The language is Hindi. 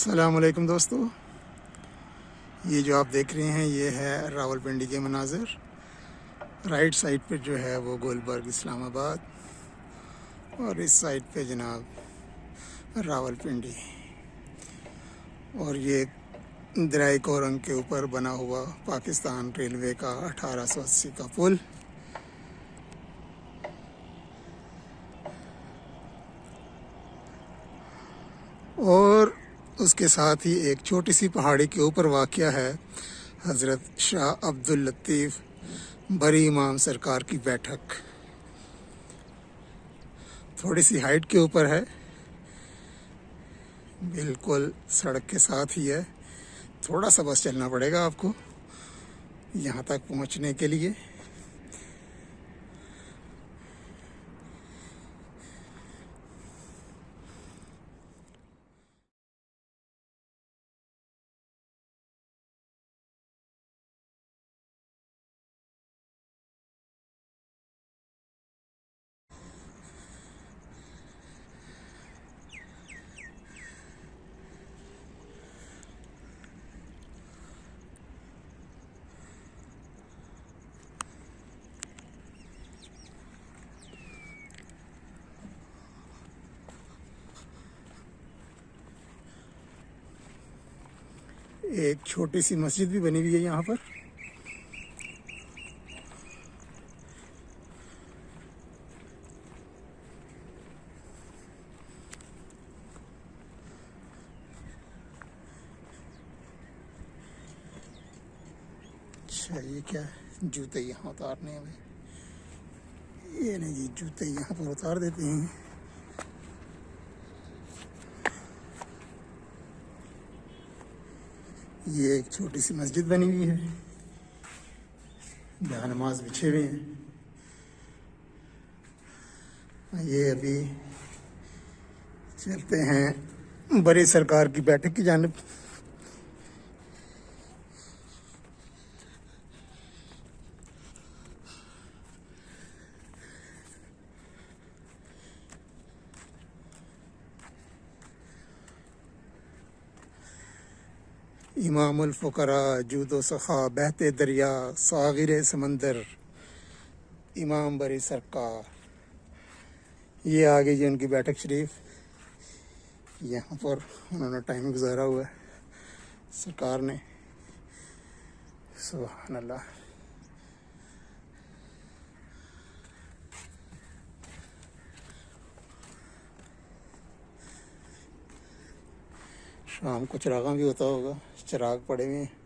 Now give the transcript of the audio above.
अस्सलामुअलैकुम दोस्तों, ये जो आप देख रहे हैं ये है रावलपिंडी के मनाज़िर। राइट साइड पे जो है वो गुलबर्ग इस्लामाबाद और इस साइड पे जनाब रावलपिंडी। और ये दरियाए कोरंग के ऊपर बना हुआ पाकिस्तान रेलवे का 1880 का पुल। और उसके साथ ही एक छोटी सी पहाड़ी के ऊपर वाक़या है हज़रत शाह अब्दुल लतीफ़ बरी इमाम सरकार की बैठक। थोड़ी सी हाइट के ऊपर है, बिल्कुल सड़क के साथ ही है। थोड़ा सा बस चलना पड़ेगा आपको यहाँ तक पहुँचने के लिए। एक छोटी सी मस्जिद भी बनी हुई है यहाँ पर। अच्छा, ये क्या है? जूते यहाँ उतारने हैं भाई। ये नहीं जी, जूते यहाँ पर उतार देते हैं। ये एक छोटी सी मस्जिद बनी हुई है, जहाँ नमाज बिछे हुए हैं। ये अभी चलते हैं बड़ी सरकार की बैठक की जानिब। इमामुल फ़ुक़रा जूदो सखा बहते दरिया सागिर समंदर इमाम बरी सरकार। ये आ गई है उनकी बैठक शरीफ। यहाँ पर उन्होंने टाइम गुजारा हुआ है सरकार ने। सुभान अल्लाह। शाम को चिरागा भी होता होगा, चिराग पड़े हुए हैं।